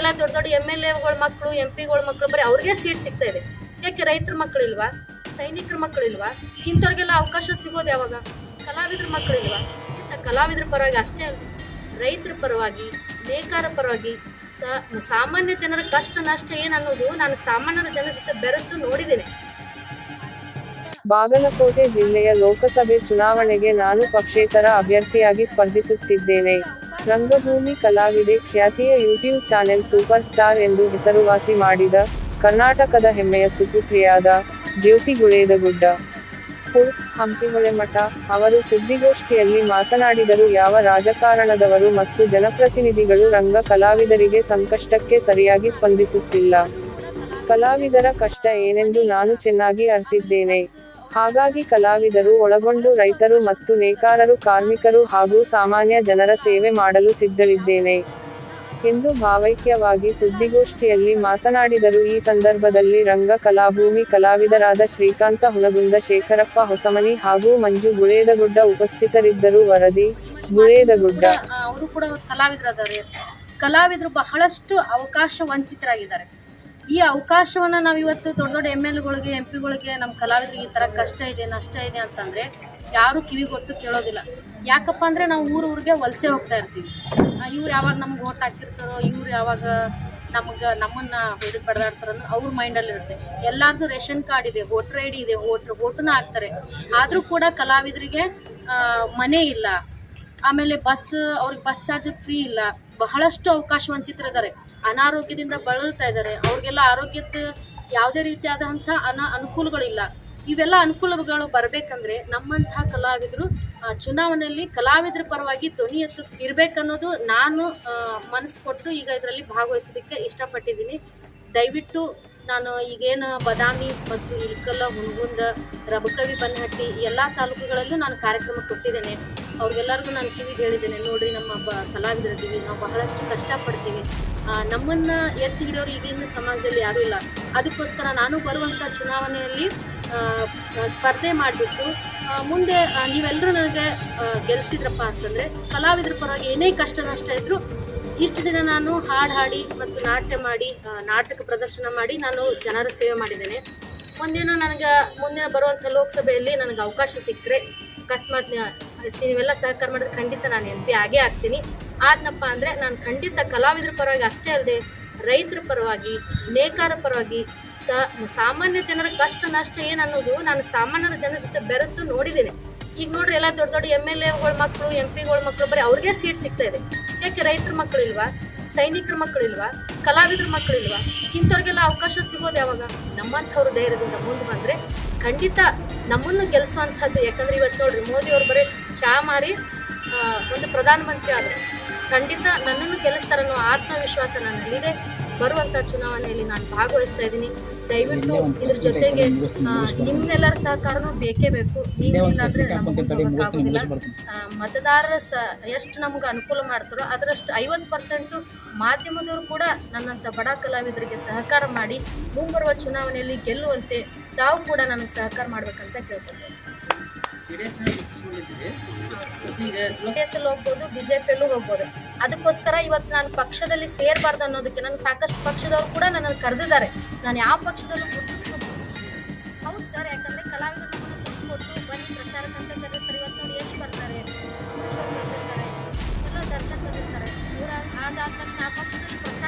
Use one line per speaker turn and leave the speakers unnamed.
ಎಲ್ಲ ದೊಡ್ಡ ದೊಡ್ಡ MLA ಗಳ ಮಕ್ಕಳು MP ಗಳ ಮಕ್ಕಳು ಬರೀ ಅವ್ರಿಗೆ ಸೀಟ್ ಸಿಗ್ತಾ ಇದೆ. ಯಾಕೆ ರೈತರ ಮಕ್ಕಳಿಲ್ವಾ, ಸೈನಿಕರ ಮಕ್ಕಳಿಲ್ವಾ? ಇಂಥವ್ರಿಗೆಲ್ಲ ಅವಕಾಶ ಸಿಗೋದು ಯಾವಾಗ? ಕಲಾವಿದ್ರ ಮಕ್ಕಳಿಲ್ವಾ? ಕಲಾವಿದ್ರ ಪರವಾಗಿ ಅಷ್ಟೇ ಅಲ್ಲ, ರೈತರ ಪರವಾಗಿ, ನೇಕಾರ ಪರವಾಗಿ, ಸಾಮಾನ್ಯ ಜನರ ಕಷ್ಟ ನಷ್ಟ ಏನನ್ನೋದು ನಾನು ಸಾಮಾನ್ಯರ ಜನರ ಜೊತೆ ಬೆರೆತು ನೋಡಿದ್ದೇನೆ.
ಬಾಗಲಕೋಟೆ ಜಿಲ್ಲೆಯ ಲೋಕಸಭೆ ಚುನಾವಣೆಗೆ ನಾನು ಪಕ್ಷೇತರ ಅಭ್ಯರ್ಥಿಯಾಗಿ ಸ್ಪರ್ಧಿಸುತ್ತಿದ್ದೇನೆ. ರಂಗಭೂಮಿ ಕಲಾವಿದೆ, ಖ್ಯಾತಿಯ ಯೂಟ್ಯೂಬ್ ಚಾನೆಲ್ ಸೂಪರ್ ಸ್ಟಾರ್ ಎಂದು ಹೆಸರುವಾಸಿ ಮಾಡಿದ, ಕರ್ನಾಟಕದ ಹೆಮ್ಮೆಯ ಸುಪುತ್ರಿಯಾದ ಜ್ಯೋತಿ ಗುಳೇದಗುಡ್ಡ ಹಂಪಿಹೊಳೆಮಠ ಅವರು ಸುದ್ದಿಗೋಷ್ಠಿಯಲ್ಲಿ ಮಾತನಾಡಿದರು. ಯಾವ ರಾಜಕಾರಣದವರು ಮತ್ತು ಜನಪ್ರತಿನಿಧಿಗಳು ರಂಗ ಕಲಾವಿದರಿಗೆ ಸಂಕಷ್ಟಕ್ಕೆ ಸರಿಯಾಗಿ ಸ್ಪಂದಿಸುತ್ತಿಲ್ಲ. ಕಲಾವಿದರ ಕಷ್ಟ ಏನೆಂದು ನಾನು ಚೆನ್ನಾಗಿ ಅರ್ಥಿದ್ದೇನೆ. ಹಾಗಾಗಿ ಕಲಾವಿದರು ಒಳಗೊಂಡು ರೈತರು ಮತ್ತು ನೇಕಾರರು, ಕಾರ್ಮಿಕರು ಹಾಗೂ ಸಾಮಾನ್ಯ ಜನರ ಸೇವೆ ಮಾಡಲು ಸಿದ್ಧಳಿದ್ದೇನೆ ಎಂದು ಭಾವೈಕ್ಯವಾಗಿ ಸುದ್ದಿಗೋಷ್ಠಿಯಲ್ಲಿ ಮಾತನಾಡಿದರು. ಈ ಸಂದರ್ಭದಲ್ಲಿ ರಂಗ ಕಲಾಭೂಮಿ ಕಲಾವಿದರಾದ ಶ್ರೀಕಾಂತ ಹುನಗುಂದ, ಶೇಖರಪ್ಪ ಹೊಸಮನಿ ಹಾಗೂ ಮಂಜು ಗುಳೇದಗುಡ್ಡ ಉಪಸ್ಥಿತರಿದ್ದರು. ವರದಿ ಗುಳೇದಗುಡ್ಡ.
ಅವರು ಕೂಡ ಕಲಾವಿದರು ಬಹಳಷ್ಟು ಅವಕಾಶ ವಂಚಿತರಾಗಿದ್ದಾರೆ. ಈ ಅವಕಾಶವನ್ನ ನಾವಿವತ್ತು ದೊಡ್ಡ ದೊಡ್ಡ MLA ಗಳಿಗೆ MP ಗಳಿಗೆ ನಮ್ಮ ಕಲಾವಿದರಿಗೆ ಈ ಥರ ಕಷ್ಟ ಇದೆ, ನಷ್ಟ ಇದೆ ಅಂತಂದರೆ ಯಾರೂ ಕಿವಿಗೊಟ್ಟು ಕೇಳೋದಿಲ್ಲ. ಯಾಕಪ್ಪ ಅಂದರೆ ನಾವು ಊರಿಗೆ ವಲಸೆ ಹೋಗ್ತಾ ಇರ್ತೀವಿ. ಇವ್ರು ಯಾವಾಗ ನಮ್ಗೆ ಓಟ್ ಹಾಕಿರ್ತಾರೋ, ಇವ್ರು ಯಾವಾಗ ನಮ್ಮನ್ನು ಹೊಡೆದು ಬಡ್ದಾಡ್ತಾರೋ ಅನ್ನೋದು ಅವ್ರ ಮೈಂಡಲ್ಲಿರುತ್ತೆ. ಎಲ್ಲರದು ರೇಷನ್ ಕಾರ್ಡ್ ಇದೆ, ವೋಟರ್ ID ಇದೆ, ಓಟನ್ನ ಹಾಕ್ತಾರೆ. ಆದರೂ ಕೂಡ ಕಲಾವಿದರಿಗೆ ಮನೆ ಇಲ್ಲ, ಆಮೇಲೆ ಅವ್ರಿಗೆ ಬಸ್ ಚಾರ್ಜ್ ಫ್ರೀ ಇಲ್ಲ. ಬಹಳಷ್ಟು ಅವಕಾಶ ವಂಚಿತರಿದ್ದಾರೆ. ಅನಾರೋಗ್ಯದಿಂದ ಬಳಲ್ತಾ ಇದ್ದಾರೆ. ಅವ್ರಿಗೆಲ್ಲ ಆರೋಗ್ಯದ ಯಾವುದೇ ರೀತಿಯಾದಂಥ ಅನುಕೂಲಗಳಿಲ್ಲ. ಇವೆಲ್ಲ ಅನುಕೂಲಗಳು ಬರಬೇಕಂದ್ರೆ ನಮ್ಮಂತಹ ಕಲಾವಿದರು ಚುನಾವಣೆಯಲ್ಲಿ ಕಲಾವಿದರ ಪರವಾಗಿ ಧ್ವನಿ ಇರಬೇಕನ್ನೋದು ನಾನು ಮನಸ್ಸು ಕೊಟ್ಟು ಈಗ ಇದರಲ್ಲಿ ಭಾಗವಹಿಸೋದಕ್ಕೆ ಇಷ್ಟಪಟ್ಟಿದ್ದೀನಿ. ದಯವಿಟ್ಟು ನಾನು ಈಗೇನು ಬದಾಮಿ ಮತ್ತು ಇಲ್ಕಲ್ಲ, ಹುನಗುಂದ, ರಬಕವಿ, ಬನ್ನಹಟ್ಟಿ ಎಲ್ಲ ತಾಲೂಕುಗಳಲ್ಲೂ ನಾನು ಕಾರ್ಯಕ್ರಮ ಕೊಟ್ಟಿದ್ದೇನೆ. ಅವ್ರಿಗೆಲ್ಲರಿಗೂ ನಾನು ಕಿವಿಗೆ ಹೇಳಿದ್ದೇನೆ, ನೋಡಿರಿ ನಮ್ಮ ಕಲಾವಿದರಿದ್ದೀವಿ, ನಾವು ಬಹಳಷ್ಟು ಕಷ್ಟಪಡ್ತೀವಿ, ನಮ್ಮನ್ನು ಎತ್ತಿ ಹಿಡಿಯೋರು ಈಗಿನ ಸಮಾಜದಲ್ಲಿ ಯಾರೂ ಇಲ್ಲ. ಅದಕ್ಕೋಸ್ಕರ ನಾನು ಬರುವಂಥ ಚುನಾವಣೆಯಲ್ಲಿ ಸ್ಪರ್ಧೆ ಮಾಡಿಬಿಟ್ಟು ಮುಂದೆ ನೀವೆಲ್ಲರೂ ನನಗೆ ಗೆಲ್ಲಿಸಿದ್ರಪ್ಪ ಅಂತಂದರೆ ಕಲಾವಿದರ ಪರವಾಗಿ ಏನೇ ಕಷ್ಟ ನಷ್ಟ ಇದ್ದರೂ ಇಷ್ಟು ದಿನ ನಾನು ಹಾಡಿ ಮತ್ತು ನಾಟ್ಯ ಮಾಡಿ, ನಾಟಕ ಪ್ರದರ್ಶನ ಮಾಡಿ ನಾನು ಜನರ ಸೇವೆ ಮಾಡಿದ್ದೇನೆ. ಒಂದಿನ ನನಗೆ ಮುಂದಿನ ಬರುವಂಥ ಲೋಕಸಭೆಯಲ್ಲಿ ನನಗೆ ಅವಕಾಶ ಸಿಕ್ಕರೆ ಅಕಸ್ಮಾತ್ ನೀವೆಲ್ಲ ಸಹಕಾರ ಮಾಡಿದ್ರೆ ಖಂಡಿತ ನಾನು MP ಆಗೇ ಆಗ್ತೀನಿ. ಆದ್ನಪ್ಪ ಅಂದರೆ ನಾನು ಖಂಡಿತ ಕಲಾವಿದರ ಪರವಾಗಿ ಅಷ್ಟೇ ಅಲ್ಲದೆ ರೈತರ ಪರವಾಗಿ, ನೇಕಾರ ಪರವಾಗಿ, ಸಾಮಾನ್ಯ ಜನರ ಕಷ್ಟ ನಷ್ಟ ಏನನ್ನೋದು ನಾನು ಸಾಮಾನ್ಯರ ಜನರ ಜೊತೆ ಬೆರೆತು ನೋಡಿದ್ದೇನೆ. ಈಗ ನೋಡ್ರಿ, ಎಲ್ಲ ದೊಡ್ಡ ದೊಡ್ಡ MLA ಗಳ ಮಕ್ಕಳು, MP ಗಳ ಮಕ್ಕಳು ಬರೀ ಅವ್ರಿಗೆ ಸೀಟ್ ಸಿಗ್ತಾ ಇದೆ. ಯಾಕೆ ರೈತರ ಮಕ್ಕಳಿಲ್ವಾ, ಸೈನಿಕರ ಮಕ್ಕಳಿಲ್ವಾ, ಕಲಾವಿದ್ರ ಮಕ್ಕಳಿಲ್ವಾ? ಇಂಥವ್ರಿಗೆಲ್ಲ ಅವಕಾಶ ಸಿಗೋದು ಯಾವಾಗ? ನಮ್ಮಂಥವ್ರು ಧೈರ್ಯದಿಂದ ಮುಂದೆ ಬಂದರೆ ಖಂಡಿತ ನಮ್ಮನ್ನು ಗೆಲ್ಲಿಸುವಂಥದ್ದು. ಯಾಕಂದರೆ ಇವತ್ತು ನೋಡ್ರಿ, ಮೋದಿಯವರು ಬರೀ ಚಾ ಮಾರಿ ಒಂದು ಪ್ರಧಾನಮಂತ್ರಿ ಆದರು. ಖಂಡಿತ ನನ್ನನ್ನು ಗೆಲ್ಲಿಸ್ತಾರನ್ನೋ ಆತ್ಮವಿಶ್ವಾಸ ನನ್ನಲ್ಲಿದೆ. ಬರುವಂಥ ಚುನಾವಣೆಯಲ್ಲಿ ನಾನು ಭಾಗವಹಿಸ್ತಾ ಇದ್ದೀನಿ. ದಯವಿಟ್ಟು ಇದ್ರ ಜೊತೆಗೆ ನಿಮ್ಮೆಲ್ಲರ ಸಹಕಾರನೂ ಬೇಕೇ ಬೇಕು. ನೀವೇನಾದರೆ ನಮಗೋಕ್ಕಾಗೋದಿಲ್ಲ. ಮತದಾರರ ಎಷ್ಟು ನಮ್ಗೆ ಅನುಕೂಲ ಮಾಡ್ತಾರೋ ಅದರಷ್ಟು 50% ಮಾಧ್ಯಮದವರು ಕೂಡ ನನ್ನಂಥ ಬಡ ಕಲಾವಿದರಿಗೆ ಸಹಕಾರ ಮಾಡಿ ಮುಂಬರುವ ಚುನಾವಣೆಯಲ್ಲಿ ಗೆಲ್ಲುವಂತೆ ತಾವು ಕೂಡ ನನಗೆ ಸಹಕಾರ ಮಾಡಬೇಕಂತ ಕೇಳ್ಕೊಳ್ತೇನೆ. ಹೋಗ್ಬೋದು, BJPಯಲ್ಲೂ ಹೋಗ್ಬೋದು. ಅದಕ್ಕೋಸ್ಕರ ಇವತ್ತು ನಾನು ಪಕ್ಷದಲ್ಲಿ ಸೇರಬಾರ್ದು ಅನ್ನೋದಕ್ಕೆ ನನಗೆ ಸಾಕಷ್ಟು ಪಕ್ಷದವರು ಕೂಡ ನನ್ನನ್ನು ಕರೆದಿದ್ದಾರೆ. ನಾನು ಯಾವ ಪಕ್ಷದಲ್ಲೂ ಗುರುತಿಸ್ಬೋದು. ಹೌದು ಸರ್, ಯಾಕಂದರೆ ಕಲಾವಿದರು ನಮ್ಮನ್ನು ದುಡ್ಡು ಕೊಟ್ಟು ಬನ್ನಿ ಪ್ರಚಾರಕ್ಕಂತ ಕರೀತಾರೆ. ಇವತ್ತು ನೋಡಿ ಎಷ್ಟು ಬರ್ತಾರೆ, ಎಲ್ಲ ದರ್ಶನ ಬಂದಿರ್ತಾರೆ. ಅದಾದ ತಕ್ಷಣ ಆ ಪಕ್ಷದಲ್ಲಿ ಪ್ರಚಾರ